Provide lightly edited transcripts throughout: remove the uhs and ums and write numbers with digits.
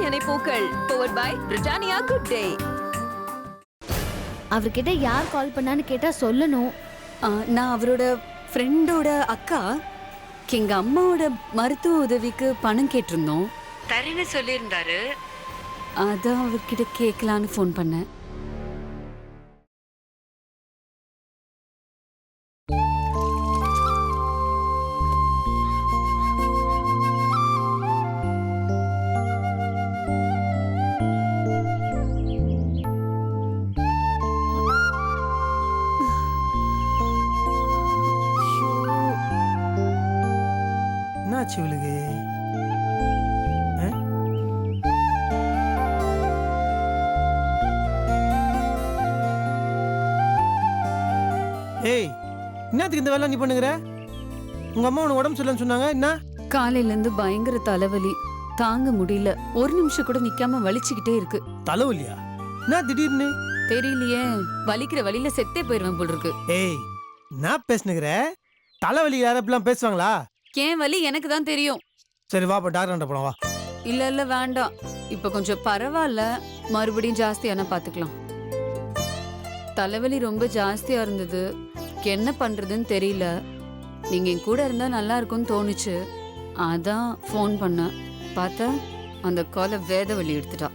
எண்ணெய் பூக்கள் powered by Britannia Good Day. அவர்கிட்ட யார் கால் பண்ணான்னு கேட்டா சொல்லணும். நான் அவரோட ஃப்ரெண்டோட அக்கா. எங்க அம்மாவோட மருத்துவ உதவிக்கு பணம் கேட்டிருந்தோம். தரேன்னு சொல்லியிருந்தாரு. அதான் அவர்கிட்ட கேட்கலான்னு ஃபோன் பண்ணேன். என்னாச்சு இவளுக்கு? ஏய், என்னத்துக்கு இந்த வேலை நீ பண்ணுகிற? உங்க அம்மா உனக்கு உடம்பு சரியில்லைன்னு சொன்னாங்க. என்ன? காலையில இருந்து பயங்கர தலைவலி, தாங்க முடியல. ஒரு நிமிஷம் கூட நிக்காம வலிச்சுக்கிட்டே இருக்கு. தலைவலியா? என்ன திடீர்னு? தெரியலையே, வலிக்கிற வலியில செத்தே போயிருவேன் போல் இருக்கு. ஏய், நான் பேசுனுகிற தலைவலி யாரெல்லாம் பேசுவாங்களா? ஏன் வலி எனக்கு தான் தெரியும். சரி வா, இப்ப டாக்டர் போலாம் வா. இல்ல வேண்டாம், இப்ப கொஞ்சம் பரவாயில்ல. மறுபடியும் ஜாஸ்தியான பாத்துக்கலாம். தலைவலி ரொம்ப ஜாஸ்தியா இருந்தது, என்ன பண்றதுன்னு தெரியல. நீங்க என் கூட இருந்தா நல்லா இருக்கும்னு தோணுச்சு, அதான் ஃபோன் பண்ண. பார்த்தா அந்த காலை வேத வலி எடுத்துட்டா.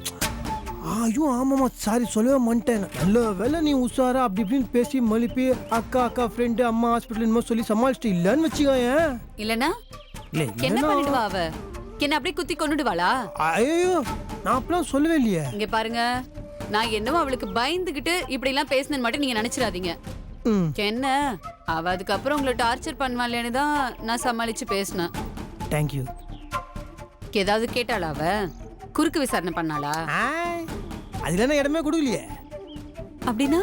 ஐயோ ஆமாமா, சாரி சொல்லவே மாட்டேன். நல்ல வேலை நீ உஷாரா அப்படி இப்படின்னு பேசி மலிப்பி அக்கா ஃப்ரெண்டு அம்மா ஹாஸ்பிட்டல் சொல்லி சமாளிச்சுட்டு இல்லன்னு வச்சுக்கோங்க. இல்லனா என்ன பண்ணிடுவா அவ? என்ன அப்படியே குத்தி கொண்டுடுவாளா? ஐயோ, நான் அப்பலாம் சொல்லவே இல்லையே. இங்க பாருங்க, நான் என்னவோ அவளுக்கு பயந்துகிட்டு இப்படி எல்லாம் பேசினேன்னு மட்டும் நீங்க நினைச்சிடாதீங்க. என்ன அவ அதுக்கப்புறம் உங்களை டார்ச்சர் பண்ணுவாளேன்னு தான் நான் சமாளிச்சு பேசினேன். தேங்க்யூ. ஏதாவது கேட்டாளா அவ? குறுக்கு விசாரணை பண்ணாளா? அதுல என்ன இடமே கொடுக்கலையே. அப்படின்னா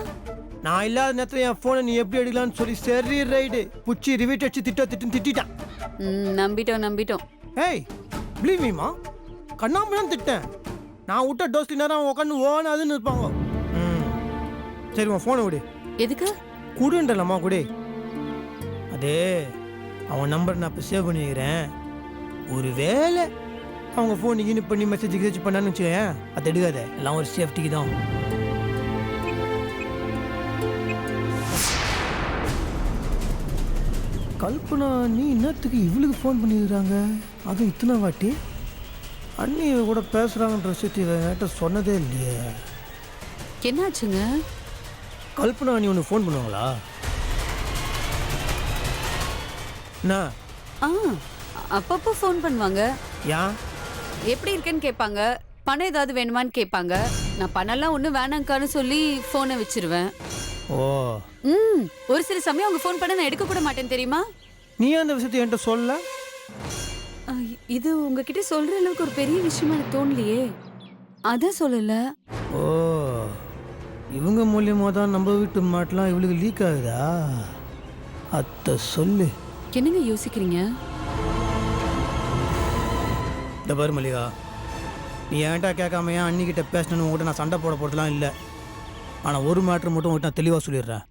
நான் இல்லாத நேரத்துல என் போனை நீ எப்படி எடுக்கலாம்னு சொல்லி சரி ரைடு புச்சி ரிவீட் அடிச்சு திட்டிட்டான். நம்பிட்டோம். ஏய், பிலீவ் மீமா, கண்ணாமலாம் திட்டேன். நான் விட்ட டோஸ்லி நேரம் உட்காந்து ஓன அதுன்னு இருப்பாங்க. சரி உன் போனை விடு. எதுக்கு? குடுன்றலம்மா குடு. அதே அவன் நம்பர் நான் இப்போ சேவ் பண்ணி வைக்கிறேன். ஒரு வேளை அவங்க ஃபோன் இனி பண்ணி மெசேஜ் பண்ணான்னு வச்சுக்கேன், அதை எடுக்காத. எல்லாம் ஒரு சேஃப்டிக்கு தான். கல்பனா, நீ இன்னத்துக்கு இவளுக்கு ஃபோன் பண்ணிடுறாங்க? அதுவும் இத்தனை வாட்டி அண்ணி கூட பேசுகிறாங்கன்ற விஷயத்தை என்கிட்ட சொன்னதே இல்லையே. என்னாச்சுங்க? கல்பனா நீ ஒன்று ஃபோன் பண்ணுவாங்களா? என்ன? அப்பப்போ ஃபோன் பண்ணுவாங்க. ஏன்? எப்படி இருக்கேன்னு கேட்பாங்க, பணம் ஏதாவது வேணுமான்னு கேட்பாங்க. நான் பணம்லாம் ஒன்றும் வேணாங்கான்னு சொல்லி ஃபோனை வச்சிருவேன். ஓ. ஒரு சில சமயம் அவங்க ஃபோன் பண்ண நான் எடுக்க கூட மாட்டேன் தெரியுமா? நீ அந்த விஷயத்தை என்கிட்ட சொல்ல? இது உங்ககிட்ட சொல்ற அளவுக்கு ஒரு பெரிய விஷயமா எனக்கு தோணலையே, அதான் சொல்லல. ஓ, இவங்க மூலியமாக தான் நம்ம வீட்டு மாட்டெலாம் இவளுக்கு லீக் ஆகுதா? அத்தை சொல்லு. என்னங்க யோசிக்கிறீங்க? இந்த பாரு மல்லிகா, நீ என்கிட்ட கேட்காம ஏன் அன்னிக்கிட்ட பேசணுன்னு உங்கள்கிட்ட நான் சண்டை போட போகிறதுலாம் இல்லை. ஆனால் ஒரு மேட்ரு மட்டும் உங்கள்கிட்ட நான் தெளிவாக சொல்லிடுறேன்.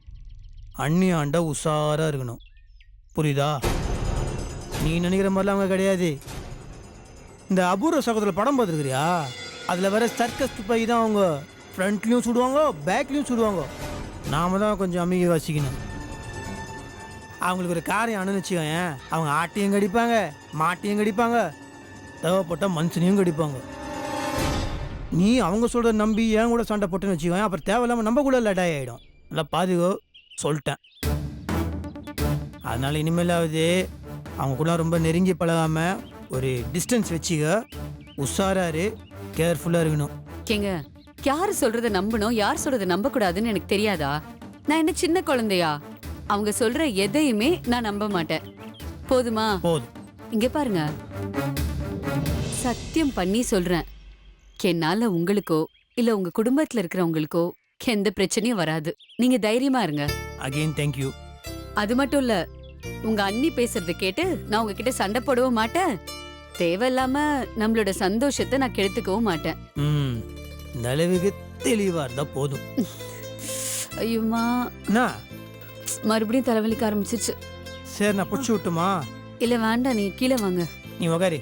அண்ணி ஆண்டா உஷாராக இருக்கணும், புரியுதா? நீ நினைக்கிற மாதிரிலாம் அவங்க கிடையாது. இந்த அபூர்வ சகோதரர் படம் பார்த்துருக்குறியா? அதில் வேற சர்க்கஸ் பை தான் அவங்க ஃப்ரண்ட்லேயும் சுடுவாங்க, பேக்லேயும் சுடுவாங்க. நாம தான் கொஞ்சம் அமைதி வாசிக்கணும். அவங்களுக்கு ஒரு காரியம் அனுப்பிச்சுக்கோங்க, அவங்க ஆட்டையும் கடிப்பாங்க, மாட்டையும் கடிப்பாங்க, தேவைப்பட்ட மனுஷனையும் கடிப்பாங்க. நீ அவங்க சொல்கிறத நம்பி ஏன் கூட சண்டை போட்டுன்னு வச்சுக்கோங்க, அப்புறம் தேவையில்லாமல் நம்ம கூட லடாய் ஆகிடும். நல்லா பாதுகோ சொல்லிட்டேன். அதனால் இனிமேலாவது அவங்க கூட ரொம்ப நெருங்கி பழகாமல் ஒரு டிஸ்டன்ஸ் வச்சுக்க. உஷாராரு, கேர்ஃபுல்லாக இருக்கணும். கேங்க, யார் சொல்றதை நம்பணும், யார் சொல்றதை நம்ப கூடாதுன்னு எனக்கு தெரியாதா? நான் என்ன சின்ன குழந்தையா? அவங்க சொல்ற எதையுமே நான் நம்ப மாட்டேன். போதுமா? போதும். இங்க பாருங்க, சத்தியம் பண்ணி சொல்றேன், என்னால உங்களுக்கோ இல்ல உங்க குடும்பத்துல இருக்கிறவங்களுக்கோ எந்த பிரச்சனையும் வராது. நீங்க தைரியமா இருங்க. Again thank you. அது மட்டும் இல்ல, உங்க அண்ணி பேசுறத கேட்டு நான் உங்ககிட்ட சண்டை போடவும் மாட்டேன், தேவையில்லாம நம்மளோட சந்தோஷத்தை நான் கெடுத்துக்கவும் மாட்டேன். இந்த அளவுக்கு தெளிவா இருந்தா போதும். ஐயோமா, மறுபடியும் தலைவலிக்க ஆரம்பிச்சிச்சு. சரி, நான் புடிச்சு விட்டுமா? இல்ல வேண்டாம், நீ கீழே வாங்க. நீ உகாரி,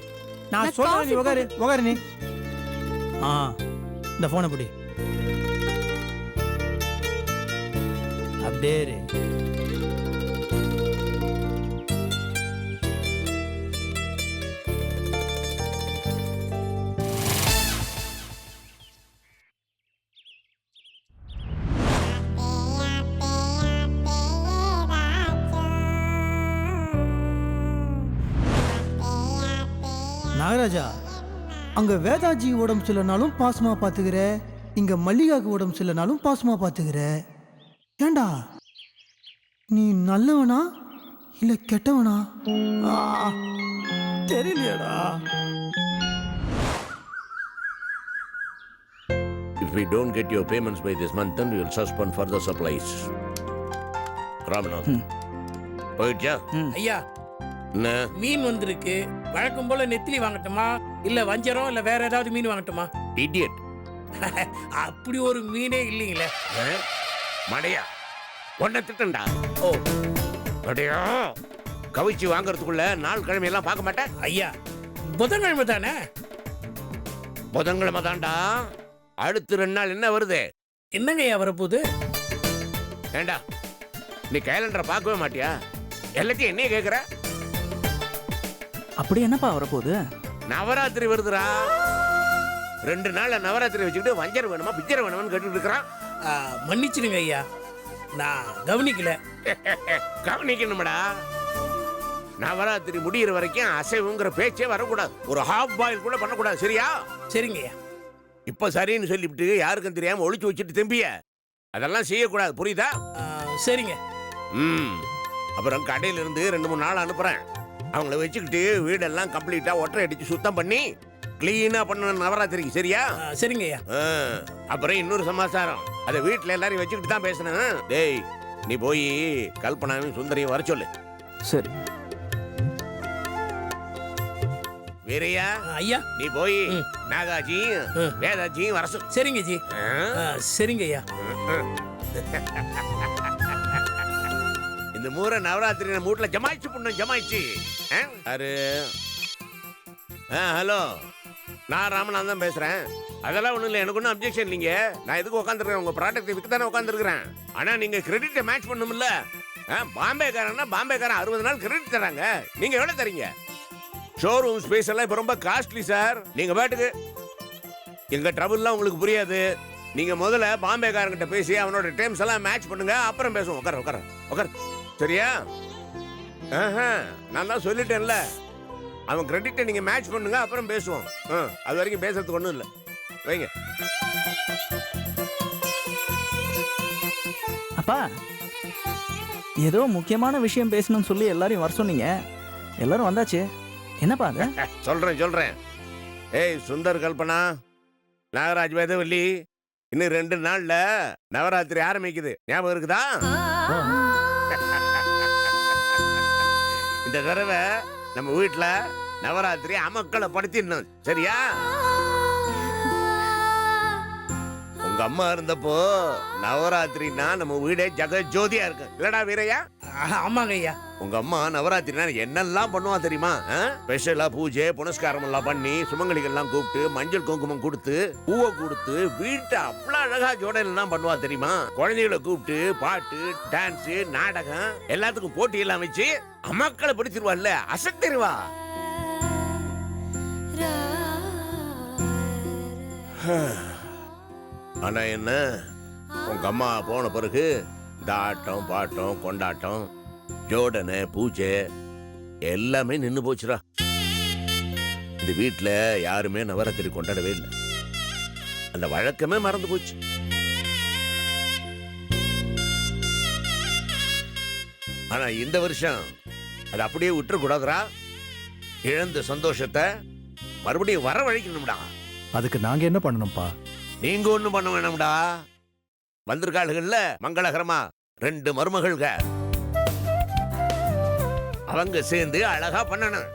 நான் சொல்றேன், நீ உகாரி நீ. ஆ இந்த ஃபோனை பிடி. அப்படியே இரு. நாகராஜா, அங்க வேதாஜி உடம்பு சரியில்லைனாலும் பாசமா பாத்துக்கிற, இங்க மல்லிகாக்கு உடம்பு சரியில்லைனாலும் பாசமா பாத்துக்கிற. ஏண்டா நீ நல்லவனா இல்ல கெட்டவனா? தெரியலையாடா. If we don't get your payments by this month, then we will suspend further supplies. Ramnath போயிடுச்சா? ஐயா, என்ன மீன் வந்திருக்கு. வழக்கம் போல நெத்திலி வாங்கட்டுமா இல்ல வஞ்சரம் இல்ல வேற ஏதாவது மீன் வாங்கட்டுமா? இடியட் அப்படி ஒரு மீனே இல்லைங்களே. மடையா ஒன்ன திட்டண்டா. ஓ மடையா கவிச்சு வாங்குறதுக்குள்ள நாள் கிழமையெல்லாம் பார்க்க மாட்டேன். ஐயா, புதன்கிழமை தானே? புதன்கிழமை தான்டா. அடுத்து 2 நாள் என்ன வருது? என்னங்க ஐயா வரப்போகுது? ஏண்டா நீ கேலண்டரை பார்க்கவே மாட்டியா? எல்லாத்தையும் என்னைய கேட்குற? அப்படி என்னப்பா வரப்போகுது? நவராத்திரி வருதுடா. 2 நாள்ல நவராத்திரி வச்சுக்கிட்டு வஞ்சர் வேணுமா பிச்சர் வேணுமான்னு கேட்டுட்டு இருக்கிறான். மன்னிச்சிடுங்க ஐயா, நான் கவனிக்கல. கவனிக்கணும்டா. நவராத்திரி முடியிற வரைக்கும் அசைவுங்கிற பேச்சே வரக்கூடாது. ஒரு ஹாஃப் பாயில் கூட பண்ணக்கூடாது. சரியா? சரிங்க ஐயா. இப்ப சரின்னு சொல்லிவிட்டு யாருக்கும் தெரியாம ஒளிச்சு வச்சுட்டு திரும்பிய அதெல்லாம் செய்யக்கூடாது. புரியுதா? சரிங்க. அப்புறம் கடையில இருந்து 2-3 நாள் அனுப்புறேன். அவங்கள வச்சுக்கிட்டு வீடெல்லாம் கம்ப்ளீட்டா ஒற்றை அடிச்சு சுத்தம் பண்ணி கிளீனா பண்ண நவராத்திரிக்கு. சரியா? சரிங்க ஐயா. அப்புறம் இன்னொரு சமாச்சாரம், அதை வீட்டுல எல்லாரையும் வச்சுக்கிட்டு தான் பேசணும். டேய் நீ போய் கல்பனாவையும் சுந்தரியும் வர சொல்லு. சரி. வீரையா ஐயா, நீ போய் நாகாஜி வேதாஜியும் வர சொல்லு. சரிங்க ஜி. சரிங்க ஐயா. இந்த முறை நவராத்திரி நம்ம வீட்டுல ஜமாயிச்சு பண்ணும். ஜமாயிச்சு. ஹலோ, நான் ராமநாதன் தான் பேசுறேன். அதெல்லாம் ஒண்ணும் இல்லை, எனக்கு ஒன்றும் அப்ஜெக்ஷன் இல்லைங்க. நான் எதுக்கு உட்காந்துருக்கேன்? உங்க ப்ராடக்ட் விற்க தானே உட்காந்துருக்கிறேன். ஆனா நீங்க கிரெடிட்டை மேட்ச் பண்ணும்ல. பாம்பேக்காரன்னா பாம்பேக்காரன் 60 நாள் கிரெடிட் தராங்க. நீங்க எவ்வளவு தரீங்க? ஷோரூம் ஸ்பேஸ் எல்லாம் இப்ப ரொம்ப காஸ்ட்லி சார். நீங்க பாட்டுக்கு எங்க ட்ரபிள்லாம் உங்களுக்கு புரியாது. நீங்க முதல்ல பாம்பேக்காரங்கிட்ட பேசி அவனோட டேர்ம்ஸ் எல்லாம் மேட்ச் பண்ணுங்க, அப்புறம் பேசுவோம். உட்கார உட்கார உட்கார. சரியா? நான் தான் சொல்லிட்டேன்ல, அவன் கிரெடிட்டை நீங்க மேட்ச் பண்ணுங்க, அப்புறம் பேசுவோம். அது வரைக்கும் பேசுறதுக்கு ஒன்றும் இல்லை. வைங்க. அப்பா, ஏதோ முக்கியமான விஷயம் பேசணும்னு சொல்லி எல்லாரையும் வர சொன்னீங்க. எல்லாரும் வந்தாச்சு. என்னப்பா அது? சொல்றேன். ஏய் சுந்தர், கல்பனா, நாகராஜ், வேதவல்லி, இன்னும் 2 நாள்ல நவராத்திரி ஆரம்பிக்குது. ஞாபகம் இருக்குதா? இந்த தடவை நம்ம வீட்டுல நவராத்திரி அமக்களை படுத்திடணும். சரியா? உங்க அம்மா இருந்தப்போ நவராத்திரினா நம்ம வீடே ஜெக ஜோதியா இருக்கு. இல்லடா வீரையா? ஆமாங்க ஐயா. உங்க அம்மா நவராத்திரினா என்னெல்லாம் பண்ணுவா தெரியுமா? ஸ்பெஷலா பூஜை புனஸ்காரம் எல்லாம் பண்ணி சுமங்கலிகள் எல்லாம் கூப்பிட்டு மஞ்சள் குங்குமம் கொடுத்து பூவை கொடுத்து வீட்டை அவ்வளவு அழகா ஜோடையில எல்லாம் பண்ணுவா தெரியுமா? குழந்தைகளை கூப்பிட்டு பாட்டு டான்ஸ் நாடகம் எல்லாத்துக்கும் போட்டி எல்லாம் வச்சு அம்மாக்களை பிடிச்சிருவாள்ல, அசத்திருவா. ஆனா என்ன, உங்க அம்மா போன பிறகு இந்த ஆட்டம் பாட்டம் கொண்டாட்டம் ஜோடனை பூஜை எல்லாமே நின்னு போச்சுடா. இந்த வீட்டுல யாருமே நவராத்திரி கொண்டாடவே இல்லை. அந்த வழக்கமே மறந்து போச்சு. ஆனா இந்த வருஷம் அது அப்படியே விட்டுற கூடாதுரா. இழந்த சந்தோஷத்தை மறுபடியும் வரவழைக்கணும்டா. அதுக்கு நாங்க என்ன பண்ணணும்ப்பா? நீங்க ஒண்ணும் பண்ண வேணும்டா. வந்திருக்காளுகள்ல மங்களகரமா 2 மருமகள்க, அவங்க சேர்ந்து அழகா பண்ணணும்.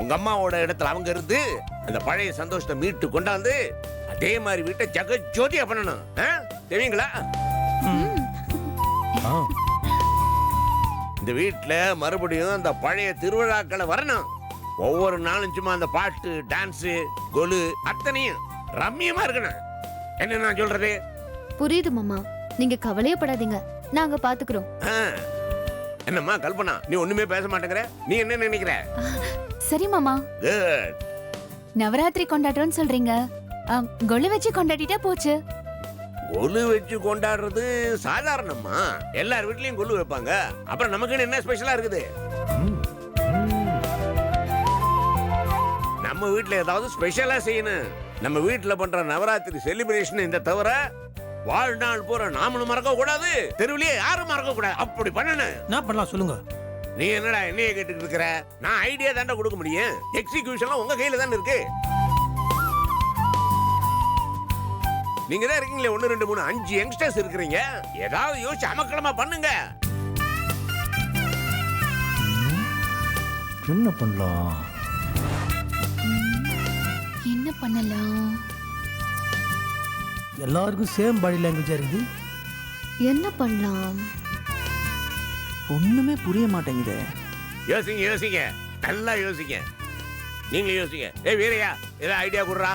உங்க அம்மாவோட இடத்துல அவங்க இருந்து அந்த பழைய சந்தோஷத்தை மீட்டு கொண்டாந்து அதே மாதிரி வீட்டை ஜெக ஜோதியா பண்ணணும். தெரியுங்களா? இந்த வீட்டுல மறுபடியும் அந்த பழைய திருவிழாக்களை வரணும். ஒவ்வொரு நாளும் சும்மா அந்த பாட்டு டான்ஸ் கொலு அத்தனையும் ரம்மியமா இருக்கணும். என்ன நான் சொல்றது? புரியுது மாமா, நீங்க கவலையப்படாதீங்க, நாங்க பாத்துக்கிறோம். ஆ. என்னம்மா கல்பனா, நீ ஒண்ணுமே பேச மாட்டேங்கிற, நீ என்ன நினைக்கிற? சரி மாமா, குட். நவராத்திரி கொண்டாடுறோம்னு சொல்றீங்க, கொலு வச்சு கொண்டாடிட்டா போச்சு. கொலு வச்சு கொண்டாடுறது சாதாரணமா, எல்லார் வீட்லயும் கொலு வைப்பாங்க. அப்புறம் நமக்குன்னு என்ன ஸ்பெஷலா இருக்குது? நம்ம வீட்ல ஏதாவது ஸ்பெஷலா செய்யணும். நம்ம வீட்ல பண்ற நவராத்திரி செலிப்ரேஷன் இந்த தவிர வாழ்நாள் பூரா நாமளும் மறக்க கூடாது, தெருவிலேயே யாரும் மறக்க கூடாது. அப்படி பண்ணணும். என்ன பண்ணலாம் சொல்லுங்க. நீ என்னடா என்னைய கேட்டுக்கிட்டு இருக்கிற? நான் ஐடியா தாண்டா கொடுக்க முடியும், எக்ஸிகியூஷன்லாம் உங்க கையில தானே இருக்கு. நீங்க தான் இருக்கீங்களே 1 2 3 5 யங்ஸ்டர்ஸ் இருக்கிறீங்க. ஏதாவது யோசிச்சு அமக்களமா பண்ணுங்க. என்ன பண்ணலாம்? என்ன பண்ணலாம்? எல்லாருக்கும் சேம் பாடி லாங்குவேஜா இருக்குது. என்ன பண்ணலாம்? ஒண்ணுமே புரிய மாட்டேங்குதே. யோசிங்க யோசிங்க, நல்லா யோசிங்க. நீங்க யோசிங்க. ஏய் வீரையா, ஏதாவது ஐடியா கொடுறா.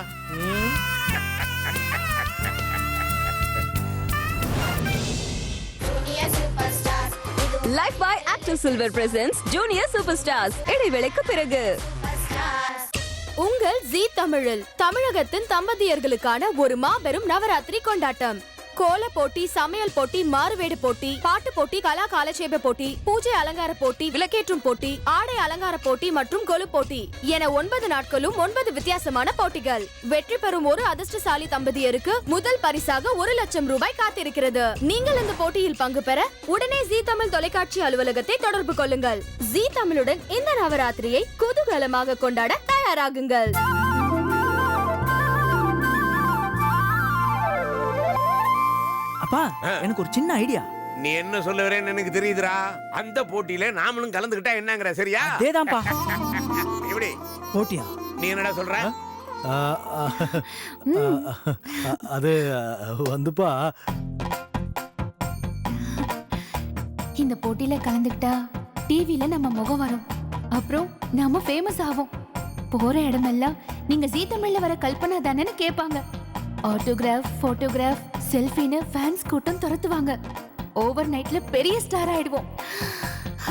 Lifebuoy active silver presents junior super stars இடைவேளைக்கு பிறகு. உங்கள் ஜீ தமிழில் தமிழகத்தின் தம்பதியர்களுக்கான ஒரு மாபெரும் நவராத்திரி கொண்டாட்டம். கோல போட்டி, சமையல் போட்டி, மாறுவேடு போட்டி, பாட்டு போட்டி, கலா காலட்சேப போட்டி, பூஜை அலங்கார போட்டி, விளக்கேற்றும் போட்டி, ஆடை அலங்கார போட்டி மற்றும் கொலு போட்டி என 9 நாட்களும் 9 வித்தியாசமான போட்டிகள். வெற்றி பெறும் ஒரு அதிர்ஷ்டசாலி தம்பதியருக்கு முதல் பரிசாக 1 லட்சம் ரூபாய் காத்திருக்கிறது. நீங்கள் இந்த போட்டியில் பங்கு பெற உடனே ஜீ தமிழ் தொலைக்காட்சி அலுவலகத்தை தொடர்பு கொள்ளுங்கள். ஜீ தமிழுடன் இந்த நவராத்திரியை குதூகலமாக கொண்டாட தயாராகுங்கள். அப்பா, எனக்கு ஒரு சின்ன ஐடியா. நீ என்ன சொல்ல வரேன்னு எனக்கு தெரியுதுடா. அந்த போட்டியில நாமளும் கலந்துக்கிட்டா என்னங்கற? சரியா? அதேதான்ப்பா. எப்படி போட்டியா? நீ என்னடா சொல்ற? அது வந்துப்பா, இந்த போட்டியில கலந்துக்கிட்டா டிவில நம்ம முகம் வரும், அப்புறம் நாம ஃபேமஸ் ஆவோம். போற இடமெல்லாம் நீங்க ஜீ தமிழ்ல வர கல்பனா தானேன்னு கேட்பாங்க. ஆட்டோகிராஃப், போட்டோகிராஃப், செல்ஃபின்னு ஃபேன்ஸ் கூட்டம் துரத்துவாங்க. ஓவர் நைட்ல பெரிய ஸ்டார் ஆயிடுவோம்.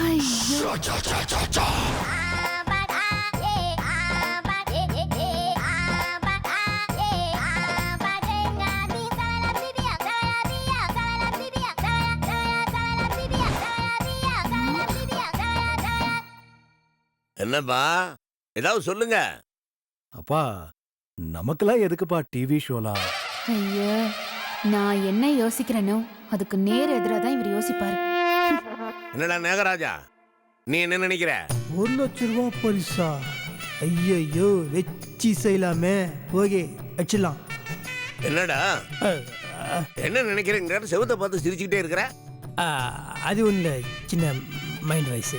ஐயோ, என்னப்பா ஏதாவது சொல்லுங்க. அப்பா நமக்கெல்லாம் எதுக்குப்பா டிவி ஷோலாம்? ஐயோ, நான் என்ன யோசிக்கிறேனோ அதுக்கு நேர் எதிராக தான் இவர் யோசிப்பாரு. என்னடா நாகராஜா, நீ என்ன நினைக்கிற? 1 லட்சம் ரூபாய் பரிசா? ஐயோ, வெச்சி செய்யலாமே. ஓகே, வச்சிடலாம். என்னடா என்ன நினைக்கிறேங்கிற? செவத்தை பார்த்து சிரிச்சுக்கிட்டே இருக்கிற. அது ஒன்று சின்ன மைண்ட் வாய்ஸ்.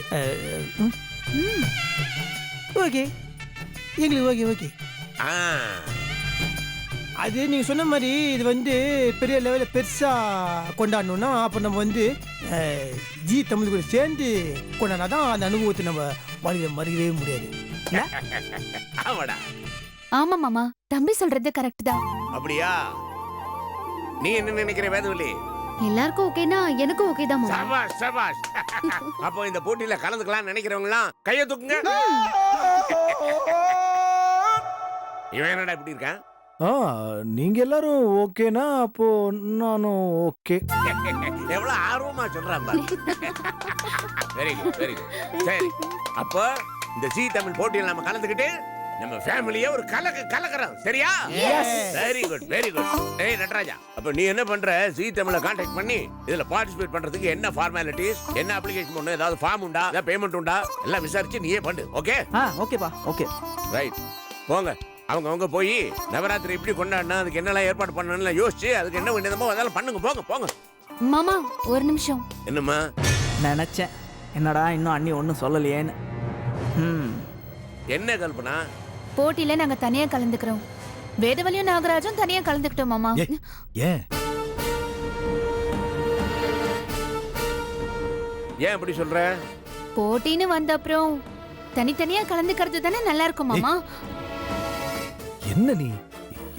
ஓகே, எங்களுக்கு ஓகே ஓகே. அது நீங்கள் சொன்ன மாதிரி இது வந்து பெரிய லெவலில் பெருசாக கொண்டாடணும்னா அப்போ நம்ம வந்து ஜீ தமிழ் கூட சேர்ந்து கொண்டாடினா தான் அந்த அனுபவத்தை நம்ம வாழ்க்கையில் மறக்கவே முடியாது. ஆமாடா. ஆமா மாமா, தம்பி சொல்றது கரெக்ட் தான். அப்படியா? நீ என்ன நினைக்கிற வேதவல்லி? எல்லாருக்கும் ஓகேனா எனக்கும் ஓகே தான் மாமா. சபாஷ் சபாஷ். அப்போ இந்த போட்டியில கலந்துக்கலாம் நினைக்கிறவங்களாம் கையை தூக்குங்க. இவன் என்னடா இப்படி இருக்கான்? நீங்க எல்லாரும் ஓகேனா அப்போ நானும் ஓகே. எவ்வளவு ஆர்வமா சொல்றான் பாரு. Very good very good. சரி, அப்போ இந்த ஜீ தமிழ் போட்டியில் நம்ம கலந்துக்கிட்டு நம்ம ஃபேமிலியே ஒரு கலக்குறோம். சரியா? Very good very good. ஏய் நடராஜா, அப்ப நீ என்ன பண்ற? ஜீ தமிழை கான்டாக்ட் பண்ணி இதுல பார்ட்டிசிபேட் பண்றதுக்கு என்ன ஃபார்மாலிட்டிஸ், என்ன அப்ளிகேஷன் பண்ணணும், ஏதாவது ஃபார்ம் உண்டா, ஏதாவது பேமெண்ட் உண்டா, எல்லாம் விசாரிச்சு நீயே பண்ணு. ஓகே? ஓகேப்பா, ஓகே. ரைட். போங்க, அவங்க போய் நவராத்திரி எப்படி கொண்டாடினா அதுக்கு என்னெல்லாம் ஏற்பாடு பண்ணணும்னு யோசிச்சு அதுக்கு என்ன வேண்டியதோ அதெல்லாம் பண்ணுங்க. போங்க போங்க. மாமா ஒரு நிமிஷம். என்னம்மா? நினைச்சேன் என்னடா இன்னும் அண்ணி ஒன்றும் சொல்லலையேன்னு. என்ன கல்பனா? போட்டியில நாங்க தனியா கலந்துக்கிறோம். வேதவலியும் நாகராஜும் தனியா கலந்துக்கிட்டோம் மாமா. ஏன் ஏன் அப்படி சொல்ற? போட்டின்னு வந்த அப்புறம் தனித்தனியா கலந்துக்கிறது தானே நல்லா இருக்கும் மாமா. என்ன நீ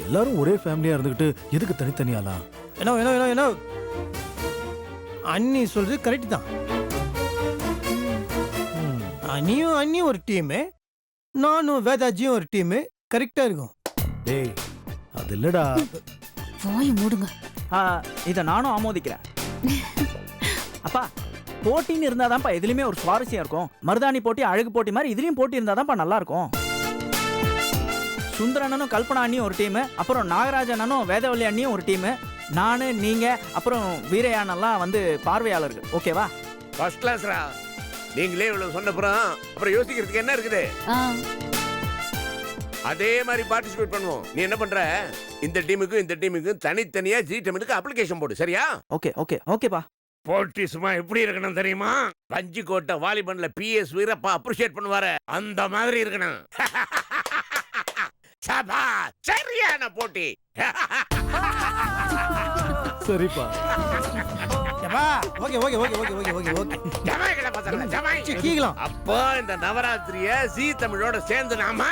எல்லாரும் ஒரே ஃபேமிலியா இருந்துகிட்டு எதுக்கு தனித்தனியாலாம்? என்ன அண்ணி சொல்றது கரெக்ட் தான். அண்ணியும் ஒரு டீமு, நானும் வேதாஜியும் ஒரு டீமு, கரெக்டா இருக்கும். டேய் அது இல்லடா. வாய் மூடுங்க. இதை நானும் ஆமோதிக்கிறேன். அப்பா போட்டின்னு இருந்தாதான்ப்பா எதுலையுமே ஒரு சுவாரஸ்யம் இருக்கும். மருதாணி போட்டி, அழகு போட்டி மாதிரி இதுலயும் போட்டி இருந்தாதான்ப்பா நல்லா இருக்கும். சுந்தரனும் கல்பனா அண்ணியும் ஒரு டீமு, அப்புறம் நாகராஜ அண்ணனும் வேதவல்லி அண்ணியும் ஒரு டீமு, நானு நீங்க அப்புறம் வீரையானெல்லாம் வந்து பார்வையாளர்கள். ஓகேவா? ஃபர்ஸ்ட் கிளாஸ்ரா. நீங்களே இவ்வளவு சொன்னப்புறம் அப்புறம் யோசிக்கிறதுக்கு என்ன இருக்குது? அதே மாதிரி பார்ட்டிசிபேட் பண்ணுவோம். நீ என்ன பண்ற, இந்த டீமுக்கும் தனித்தனியா ஜீ தமிழுக்கு அப்ளிகேஷன் போடு. சரியா? ஓகேப்பா. போட்டி சும்மா எப்படி இருக்கணும் தெரியுமா? பஞ்சு கோட்டை வாலிபன்ல PS வீரப்பா அப்ரிஷியேட் பண்ணுவாரு, அந்த மாதிரி இருக்கணும். சபா சரியான போட்டி. சரிப்பா. அப்போ இந்த நவராத்திரிய ஜீ தமிழோட சேர்ந்து நாம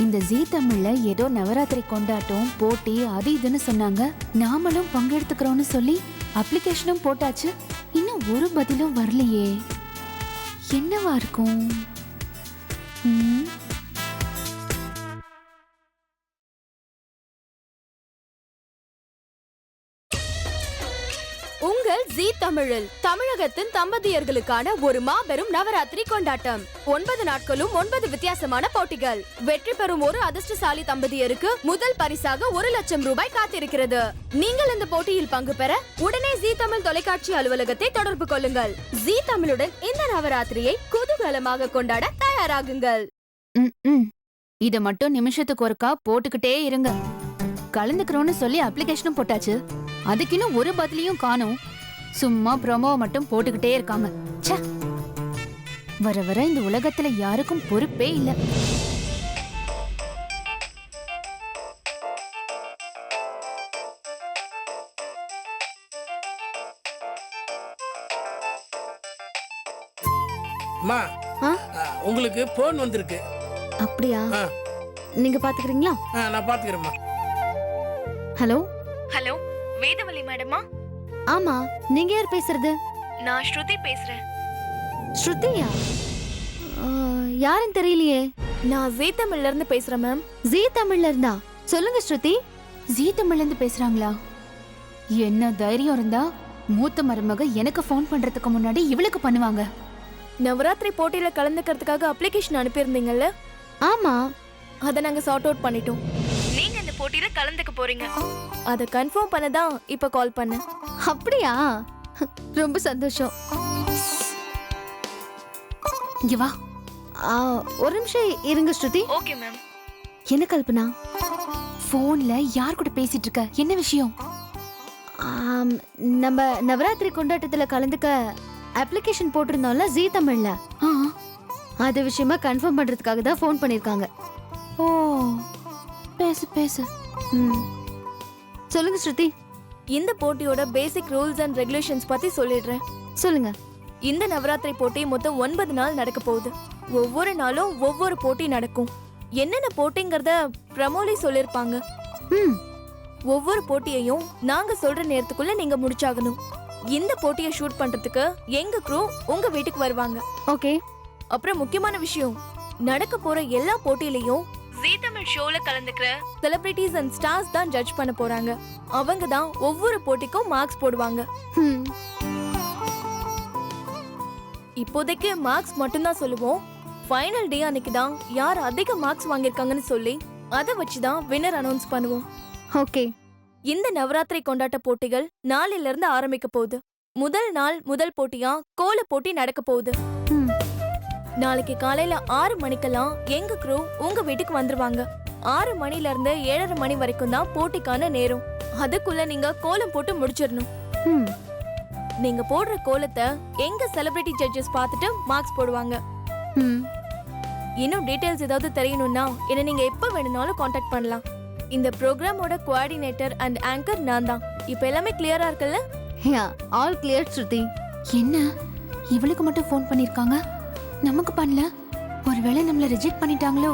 இந்த ஜீ தமிழ்ல ஏதோ நவராத்திரி கொண்டாட்டம் போட்டி அது இதுன்னு சொன்னாங்க. நாமளும் பங்கெடுத்துக்கிறோம்னு சொல்லி அப்ளிகேஷனும் போட்டாச்சு. இன்னும் ஒரு பதிலும் வரலையே. என்னவா இருக்கும்? உங்கள் ஜீ தமிழில் தமிழகத்தின் தம்பதியர்களுக்கான ஒரு மாபெரும் நவராத்திரி கொண்டாட்டம். 9 நாட்களும் 9 வித்தியாசமான போட்டிகள். வெற்றி பெறும் ஒரு அதிர்ஷ்டசாலி தம்பதியருக்கு முதல் பரிசாக 1 லட்சம் ரூபாய் காத்திருக்கிறது. நீங்கள் இந்த போட்டியில் பங்கு பெற உடனே ஜீ தமிழ் தொலைக்காட்சி அலுவலகத்தை தொடர்பு கொள்ளுங்கள். ஜீ தமிழுடன் இந்த நவராத்திரியை குதூகலமாக கொண்டாட தயாராகுங்கள். இத மட்டும் நிமிஷத்துக்கு ஒருக்கா போட்டுக்கிட்டே இருங்க. கலந்துக்கிறோம்னு சொல்லி அப்ளிகேஷனும் போட்டாச்சு, அதுக்கு இன்னும் ஒரு பதிலையும் காணும். சும்மா ப்ரோமோவை மட்டும் போட்டுக்கிட்டே இருக்காங்க. வர வர இந்த உலகத்துல யாருக்கும் பொறுப்பே இல்ல. அம்மா, உங்களுக்கு போன் வந்திருக்கு. அப்படியா? நீங்க பாத்துக்கிறீங்களா? நான் பாத்துக்கிறேம்மா. ஹலோ ஹலோ, வேதவல்லி மேடமா? ஆமா, நீங்க யார் பேசுறது? நான் ஸ்ருதி பேசுறேன். ஸ்ருதியா? யாருன்னு தெரியலையே. நான் ஜீ தமிழ்ல இருந்து பேசுறேன் மேம். ஜீ தமிழ்ல இருந்தா? சொல்லுங்க ஸ்ருதி. ஜீ தமிழ்ல இருந்து பேசுறாங்களா? என்ன தைரியம் இருந்தா மூத்த மருமக எனக்கு ஃபோன் பண்றதுக்கு முன்னாடி இவளுக்கு பண்ணுவாங்க. நவராத்திரி போட்டியில கலந்துக்கிறதுக்காக அப்ளிகேஷன் அனுப்பியிருந்தீங்கல்ல? ஆமா, அத நாங்க சார்ட் அவுட் பண்ணிட்டோம். நீங்க இந்த போட்டியில கலந்துக்க போறீங்க. அத கன்ஃபார்ம் பண்ணதான் இப்ப கால் பண்ணேன். அப்படியா? ரொம்ப சந்தோஷம். இங்க வா. ஒரு நிமிஷம் இருங்க ஸ்ருதி. Okay ma'am. என்ன கல்பனா? போன்ல யார் கூட பேசிட்டு இருக்க? என்ன விஷயம்? நம்ம நவராத்திரி கொண்டாட்டத்துல கலந்துக்க அப்ளிகேஷன் போட்டிருந்தோம்ல ஜீ தமிழ்ல, அது விஷயமா கன்ஃபார்ம் பண்றதுக்காக தான் ஃபோன் பண்ணிருக்காங்க. ஓ, பேசு பேசு. சொல்லுங்க ஸ்ருதி. இந்த போட்டியோட பேசிக் ரூல்ஸ் அண்ட் ரெகுலேஷன்ஸ் பத்தி சொல்லிடுறேன். சொல்லுங்க. இந்த நவராத்திரி போட்டி மொத்தம் 9 நாள் நடக்க போகுது. ஒவ்வொரு நாளும் ஒவ்வொரு போட்டி நடக்கும். என்னென்ன போட்டிங்கறத பிரமோலி சொல்லிருப்பாங்க. ஒவ்வொரு போட்டியையும் நாங்க சொல்ற நேரத்துக்குள்ள நீங்க முடிச்சாகணும். இந்த போட்டியை ஷூட் பண்றதுக்கு எங்க க்ரூ உங்க வீட்டுக்கு வருவாங்க. ஓகே. அப்புறம் முக்கியமான விஷயம், நடக்க போற எல்லா போட்டியிலையும் ஜீ தமிழ் ஷோல கலந்துக்கிற செலிபிரிட்டிஸ் அண்ட் ஸ்டார்ஸ் தான் ஜட்ஜ் பண்ண போறாங்க. அவங்க தான் ஒவ்வொரு போட்டிக்கும் மார்க்ஸ் போடுவாங்க. இப்போதைக்கு மார்க்ஸ் மட்டும் தான் சொல்லுவோம். ஃபைனல் டே அன்னைக்கு தான் யார் அதிக மார்க்ஸ் வாங்கியிருக்காங்கன்னு சொல்லி அதை வச்சு தான் வின்னர் அனௌன்ஸ் பண்ணுவோம். ஓகே. இந்த நவராத்திரி கொண்டாட்ட போட்டிகள் நாளையில இருந்து ஆரம்பிக்க போகுது. முதல் நாள் முதல் போட்டியா கோல போட்டி நடக்க போகுது. நாளைக்கு காலையில 6 மணிக்கெல்லாம் எங்க க்ரூ உங்க வீட்டுக்கு வந்துருவாங்க. 6 மணில இருந்து 7:30 மணி வரைக்கும் தான் போட்டிக்கான நேரம். அதுக்குள்ள நீங்க கோலம் போட்டு முடிச்சிடணும். நீங்க போடுற கோலத்தை எங்க செலிபிரிட்டி ஜட்ஜஸ் பார்த்துட்டு மார்க்ஸ் போடுவாங்க. ம். இன்னும் டீடைல்ஸ் ஏதாவது தெரியணும்னா என்ன நீங்க எப்ப வேணும்னாலும் காண்டாக்ட் பண்ணலாம். இந்த ப்ரோக்ராமோட கோஆர்டினேட்டர் அண்ட் ஆங்கர் நான் தான். இப்போ எல்லாமே கிளியரா இருக்குல்ல? ஆல் கிளியர் ஸ்ருதி. என்ன இவளுக்கு மட்டும் ஃபோன் பண்ணிருக்காங்க, நமக்கு பண்ணல? ஒருவேளை நம்மள ரிஜெக்ட் பண்ணிட்டாங்களோ?